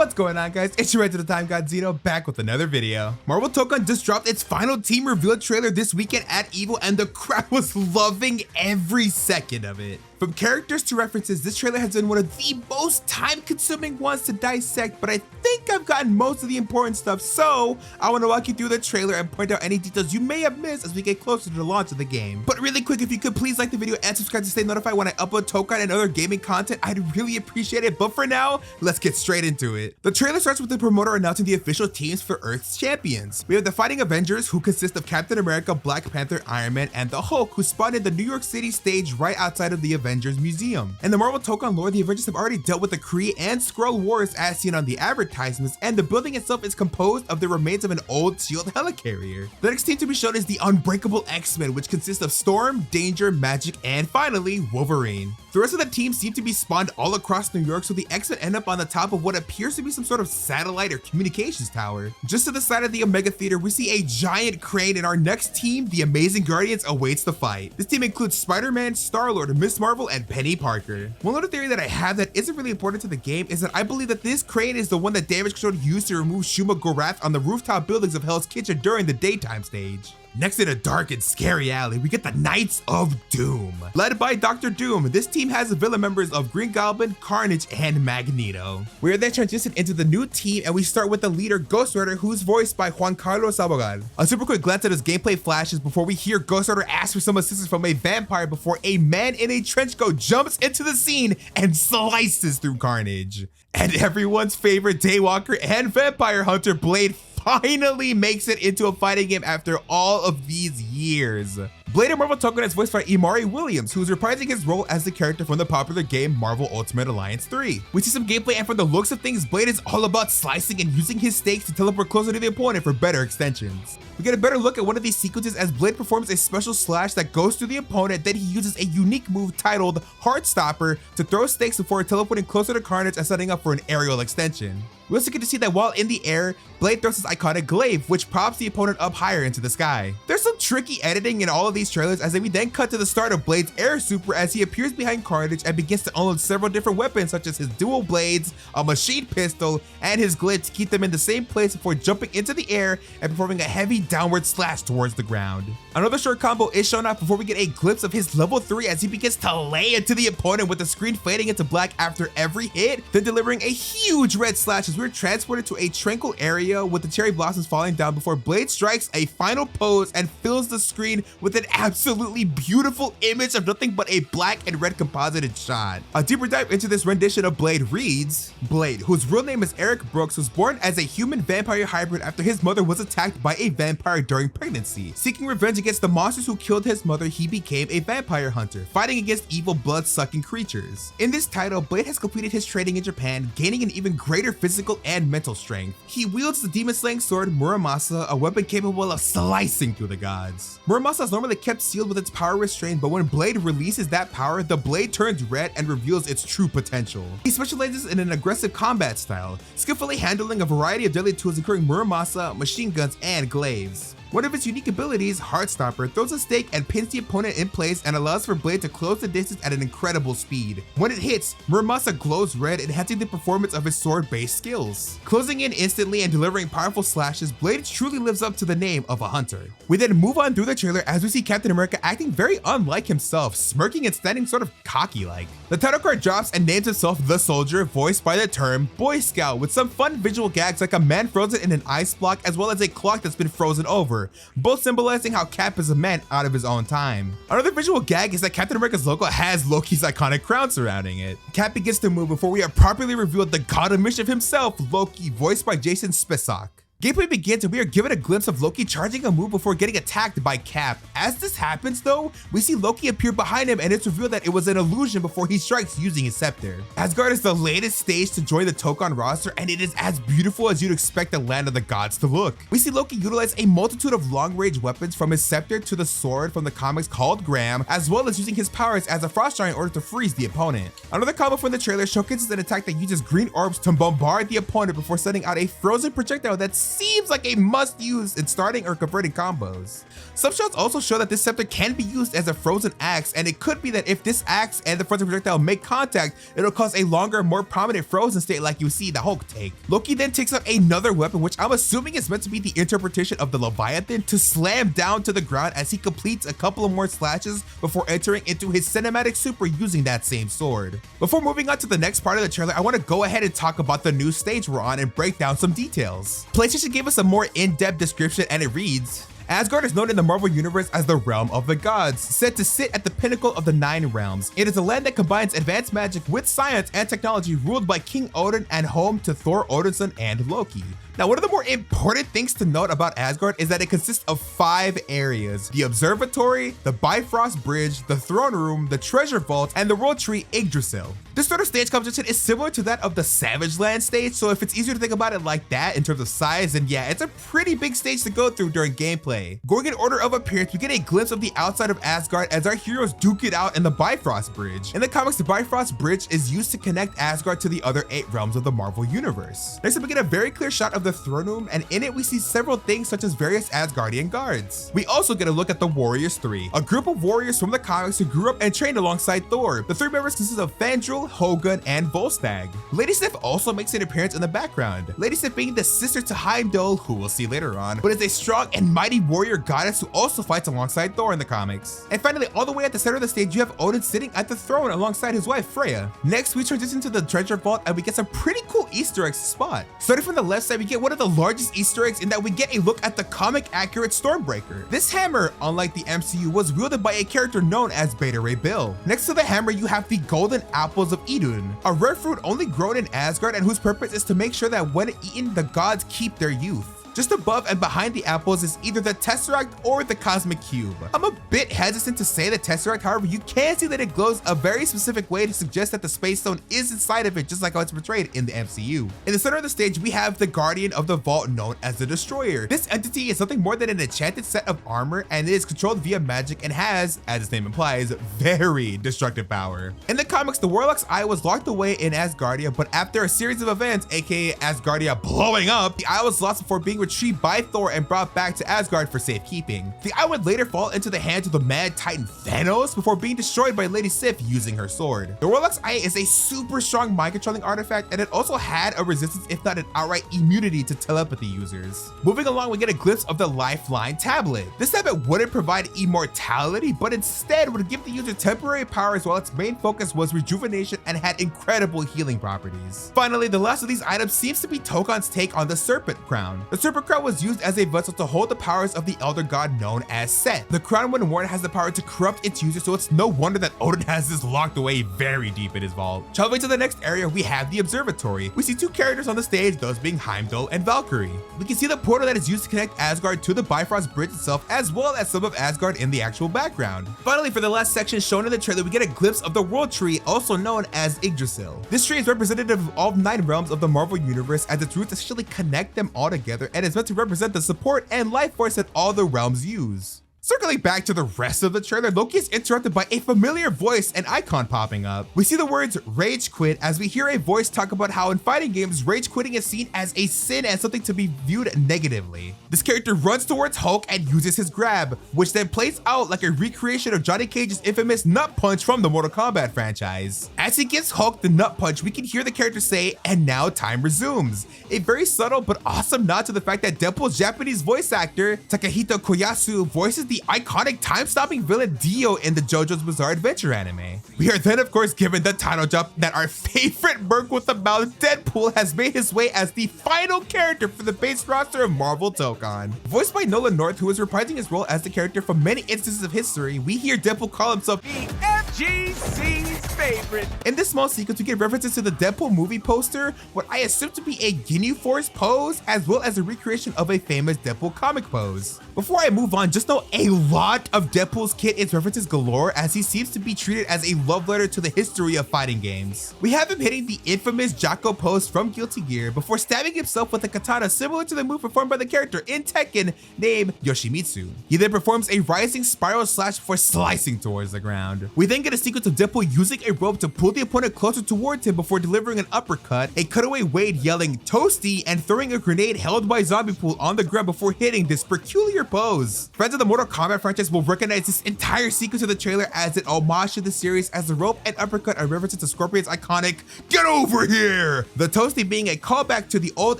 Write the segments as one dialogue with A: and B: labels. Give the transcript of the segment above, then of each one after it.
A: What's going on, guys? It's your Right to the Time God Zeno back with another video. Marvel Tokon just dropped its final team reveal trailer this weekend at EVO, and the crowd was loving every second of it. From characters to references, this trailer has been one of the most time-consuming ones to dissect, but I think I've gotten most of the important stuff, so I want to walk you through the trailer and point out any details you may have missed as we get closer to the launch of the game. But really quick, if you could please like the video and subscribe to stay notified when I upload Tokon and other gaming content, I'd really appreciate it. But for now, let's get straight into it. The trailer starts with the promoter announcing the official teams for Earth's champions. We have the Fighting Avengers, who consist of Captain America, Black Panther, Iron Man, and the Hulk, who spawned in the New York City stage right outside of the Avengers Museum. In the Marvel Tokon lore, the Avengers have already dealt with the Kree and Skrull wars as seen on the advertisements, and the building itself is composed of the remains of an old SHIELD helicarrier. The next team to be shown is the Unbreakable X-Men, which consists of Storm, Danger, Magic, and finally, Wolverine. The rest of the team seem to be spawned all across New York, so the X-Men end up on the top of what appears to be some sort of satellite or communications tower. Just to the side of the Omega Theater, we see a giant crane, and our next team, the Amazing Guardians, awaits the fight. This team includes Spider-Man, Star-Lord, Miss Marvel, and Penny Parker. One little theory that I have that isn't really important to the game is that I believe that this crane is the one that Damage Control used to remove Shuma Gorath on the rooftop buildings of Hell's Kitchen during the daytime stage. Next, in a dark and scary alley, we get the Knights of Doom. Led by Dr. Doom, this team has the villain members of Green Goblin, Carnage, and Magneto. We are then transitioned into the new team, and we start with the leader, Ghost Rider, who's voiced by Juan Carlos Abogal. A super quick glance at his gameplay flashes before we hear Ghost Rider ask for some assistance from a vampire before a man in a trench coat jumps into the scene and slices through Carnage. And everyone's favorite Daywalker and vampire hunter, Blade, finally makes it into a fighting game after all of these years. Blade in Marvel Tokon is voiced by Imari Williams, who is reprising his role as the character from the popular game Marvel Ultimate Alliance 3. We see some gameplay, and from the looks of things, Blade is all about slicing and using his stakes to teleport closer to the opponent for better extensions. We get a better look at one of these sequences as Blade performs a special slash that goes through the opponent, then he uses a unique move titled Heartstopper to throw stakes before teleporting closer to Carnage and setting up for an aerial extension. We also get to see that while in the air, Blade throws his iconic glaive, which props the opponent up higher into the sky. There's some tricky editing in all of these trailers, as we then cut to the start of Blade's air super as he appears behind Carnage and begins to unload several different weapons such as his dual blades, a machine pistol, and his glaive to keep them in the same place before jumping into the air and performing a heavy downward slash towards the ground. Another short combo is shown off before we get a glimpse of his level 3 as he begins to lay into the opponent with the screen fading into black after every hit, then delivering a huge red slash as we're transported to a tranquil area with the cherry blossoms falling down before Blade strikes a final pose and fills the screen with an absolutely beautiful image of nothing but a black and red composited shot. A deeper dive into this rendition of Blade reads, Blade, whose real name is Eric Brooks, was born as a human-vampire hybrid after his mother was attacked by a vampire during pregnancy. Seeking revenge against the monsters who killed his mother, he became a vampire hunter, fighting against evil blood-sucking creatures. In this title, Blade has completed his training in Japan, gaining an even greater physical and mental strength. He wields the demon-slaying sword Muramasa, a weapon capable of slicing through the gods. Muramasa is normally kept sealed with its power restrained, but when Blade releases that power, the blade turns red and reveals its true potential. He specializes in an aggressive combat style, skillfully handling a variety of deadly tools including Muramasa, machine guns, and glaives. One of its unique abilities, Heartstopper, throws a stake and pins the opponent in place and allows for Blade to close the distance at an incredible speed. When it hits, Muramasa glows red, enhancing the performance of his sword-based skills. Closing in instantly and delivering powerful slashes, Blade truly lives up to the name of a hunter. We then move on through the trailer as we see Captain America acting very unlike himself, smirking and standing sort of cocky-like. The title card drops and names himself the Soldier, voiced by the term Boy Scout, with some fun visual gags like a man frozen in an ice block as well as a clock that's been frozen over, both symbolizing how Cap is a man out of his own time. Another visual gag is that Captain America's logo has Loki's iconic crown surrounding it. Cap begins to move before we are properly revealed the God of Mischief himself, Loki, voiced by Jason Spisak. Gameplay begins and we are given a glimpse of Loki charging a move before getting attacked by Cap. As this happens though, we see Loki appear behind him and it's revealed that it was an illusion before he strikes using his scepter. Asgard is the latest stage to join the Tokon roster and it is as beautiful as you'd expect the land of the gods to look. We see Loki utilize a multitude of long-range weapons from his scepter to the sword from the comics called Graham, as well as using his powers as a frost giant in order to freeze the opponent. Another combo from the trailer showcases an attack that uses green orbs to bombard the opponent before sending out a frozen projectile that's seems like a must use in starting or converting combos. Some shots also show that this scepter can be used as a frozen axe, and it could be that if this axe and the frozen projectile make contact, it'll cause a longer, more prominent frozen state like you see the Hulk take. Loki then takes up another weapon, which I'm assuming is meant to be the interpretation of the Leviathan, to slam down to the ground as he completes a couple of more slashes before entering into his cinematic super using that same sword. Before moving on to the next part of the trailer, I want to go ahead and talk about the new stage we're on and break down some details. PlayStation gave us a more in-depth description, and it reads, Asgard is known in the Marvel Universe as the realm of the gods, said to sit at the pinnacle of the 9 realms. It is a land that combines advanced magic with science and technology, ruled by King Odin and home to Thor, Odinson, and Loki. Now, one of the more important things to note about Asgard is that it consists of 5 areas: the Observatory, the Bifrost Bridge, the Throne Room, the Treasure Vault, and the World Tree Yggdrasil. This sort of stage composition is similar to that of the Savage Land stage, so if it's easier to think about it like that in terms of size, then yeah, it's a pretty big stage to go through during gameplay. Going in order of appearance, we get a glimpse of the outside of Asgard as our heroes duke it out in the Bifrost Bridge. In the comics, the Bifrost Bridge is used to connect Asgard to the other 8 realms of the Marvel Universe. Next up, we get a very clear shot of the Throne Room, and in it we see several things such as various Asgardian guards. We also get a look at the Warriors 3, a group of warriors from the comics who grew up and trained alongside Thor. The 3 members consist of Fandral, Hogun, and Volstagg. Lady Sif also makes an appearance in the background. Lady Sif being the sister to Heimdall, who we'll see later on, but is a strong and mighty warrior goddess who also fights alongside Thor in the comics. And finally, all the way at the center of the stage, you have Odin sitting at the throne alongside his wife Freya. Next, we transition to the Treasure Vault, and we get some pretty cool Easter eggs to spot. Starting from the left side, we get one of the largest Easter eggs in that we get a look at the comic accurate Stormbreaker. This hammer, unlike the MCU, was wielded by a character known as Beta Ray Bill. Next to the hammer, you have the Golden Apples of Idun, a rare fruit only grown in Asgard and whose purpose is to make sure that when eaten, the gods keep their youth. Just above and behind the apples is either the Tesseract or the Cosmic Cube. I'm a bit hesitant to say the Tesseract, however, you can see that it glows a very specific way to suggest that the Space Stone is inside of it, just like how it's portrayed in the MCU. In the center of the stage, we have the Guardian of the Vault known as the Destroyer. This entity is nothing more than an enchanted set of armor, and it is controlled via magic and has, as its name implies, very destructive power. In the comics, the Warlock's Eye was locked away in Asgardia, but after a series of events, aka Asgardia blowing up, the eye was lost before being retrieved by Thor and brought back to Asgard for safekeeping. The eye would later fall into the hands of the mad titan Thanos before being destroyed by Lady Sif using her sword. The Warlock's Eye is a super strong mind controlling artifact, and it also had a resistance, if not an outright immunity, to telepathy users. Moving along, we get a glimpse of the Lifeline tablet. This tablet wouldn't provide immortality, but instead would give the user temporary powers, while its main focus was rejuvenation and had incredible healing properties. Finally, the last of these items seems to be Tokon's take on the Serpent Crown. The Serpent Crown was used as a vessel to hold the powers of the elder god known as Set. The crown, when worn, has the power to corrupt its user, so it's no wonder that Odin has this locked away very deep in his vault. Traveling to the next area, we have the Observatory. We see 2 characters on the stage, those being Heimdall and Valkyrie. We can see the portal that is used to connect Asgard to the Bifrost Bridge itself, as well as some of Asgard in the actual background. Finally, for the last section shown in the trailer, we get a glimpse of the World Tree, also known as Yggdrasil. This tree is representative of all 9 realms of the Marvel Universe, as its roots essentially connect them all together, and is meant to represent the support and life force that all the realms use. Circling back to the rest of the trailer, Loki is interrupted by a familiar voice and icon popping up. We see the words rage quit as we hear a voice talk about how in fighting games, rage quitting is seen as a sin and something to be viewed negatively. This character runs towards Hulk and uses his grab, which then plays out like a recreation of Johnny Cage's infamous nut punch from the Mortal Kombat franchise. As he gives Hulk the nut punch, we can hear the character say, "And now time resumes." A very subtle but awesome nod to the fact that Deadpool's Japanese voice actor, Takahito Koyasu, voices the iconic time-stopping villain Dio in the JoJo's Bizarre Adventure anime. We are then, of course, given the title drop that our favorite merc with the mouth, Deadpool, has made his way as the final character for the base roster of Marvel Tokon. Voiced by Nolan North, who is reprising his role as the character from many instances of history, we hear Deadpool call himself the FGC's favorite. In this small sequence, we get references to the Deadpool movie poster, what I assume to be a Ginyu Force pose, as well as a recreation of a famous Deadpool comic pose. Before I move on, just know a lot of Deadpool's kit is references galore, as he seems to be treated as a love letter to the history of fighting games. We have him hitting the infamous Jocko pose from Guilty Gear before stabbing himself with a katana similar to the move performed by the character in Tekken named Yoshimitsu. He then performs a rising spiral slash before slicing towards the ground. We then get get a sequence of Deadpool using a rope to pull the opponent closer towards him before delivering an uppercut, a cutaway Wade yelling "Toasty" and throwing a grenade held by Zombie Pool on the ground before hitting this peculiar pose. Fans of the Mortal Kombat franchise will recognize this entire sequence of the trailer as an homage to the series, as the rope and uppercut are references to Scorpion's iconic "Get over here!" The Toasty being a callback to the old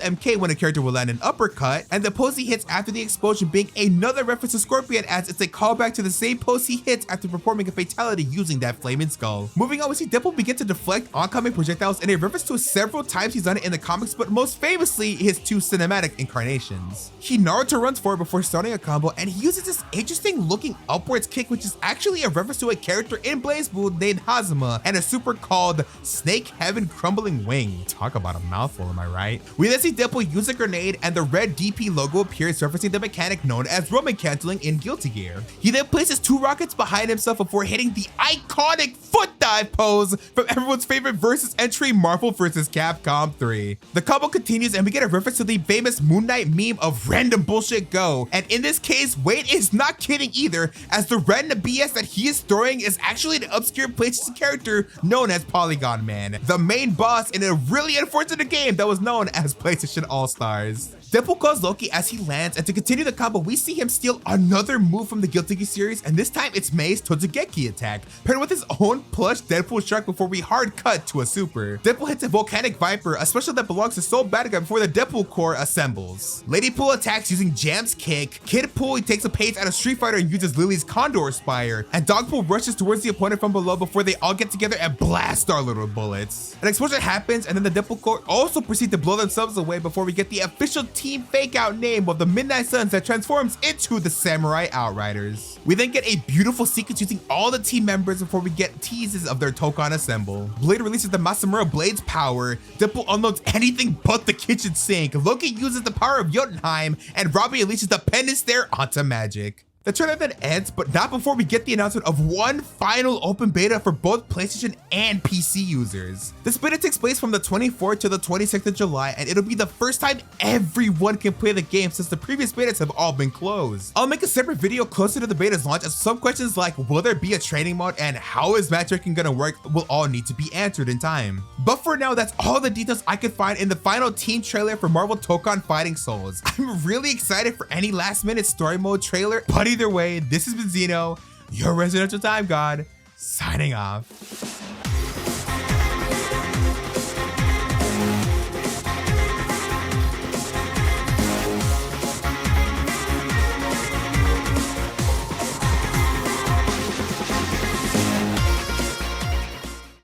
A: MK when a character will land an uppercut, and the pose he hits after the explosion being another reference to Scorpion, as it's a callback to the same pose he hits after performing a fatality using that flaming skull. Moving on, we see Deadpool begin to deflect oncoming projectiles in a reference to several times he's done it in the comics, but most famously his two cinematic incarnations. He Naruto runs forward before starting a combo, and he uses this interesting looking upwards kick, which is actually a reference to a character in BlazBlue named Hazama, and a super called Snake Heaven Crumbling Wing. Talk about a mouthful, am I right? We then see Deadpool use a grenade, and the red DP logo appears, referencing the mechanic known as Roman canceling in Guilty Gear. He then places two rockets behind himself before hitting the iconic foot dive pose from everyone's favorite versus entry, Marvel vs. Capcom 3. The combo continues, and we get a reference to the famous Moon Knight meme of "Random Bullshit Go," and in this case, Wade is not kidding either, as the random BS that he is throwing is actually an obscure PlayStation character known as Polygon Man, the main boss in a really unfortunate game that was known as PlayStation All-Stars. Deadpool calls Loki as he lands, and to continue the combo, we see him steal another move from the Guilty Gear series, and this time it's Mei's Tozugeki attack, paired with his own plush Deadpool shark before we hard cut to a super. Deadpool hits a Volcanic Viper, a special that belongs to Soul Bad Guy, before the Deadpool core assembles. Lady Pool attacks using Jam's kick, Kid Pool takes a page out of Street Fighter and uses Lily's Condor Spire, and Dogpool rushes towards the opponent from below before they all get together and blast our little bullets. An explosion happens, and then the Deadpool core also proceed to blow themselves away before we get the official team fake out name of the Midnight Suns that transforms into the Samurai Outriders. We then get a beautiful sequence using all the team members before we get teases of their Tokon assemble. Blade releases the Masamura Blade's power, Deadpool unloads anything but the kitchen sink, Loki uses the power of Jotunheim, and Robbie unleashes the pendant stare onto Magic. The trailer then ends, but not before we get the announcement of one final open beta for both PlayStation and PC users. This beta takes place from the 24th to the 26th of July, and it'll be the first time everyone can play the game since the previous betas have all been closed. I'll make a separate video closer to the beta's launch, as some questions like will there be a training mode and how is matchmaking gonna work will all need to be answered in time. But for now, that's all the details I could find in the final team trailer for Marvel Tokon Fighting Souls. I'm really excited for any last minute story mode trailer, but either way, this has been Zeno, your residential time god, signing off.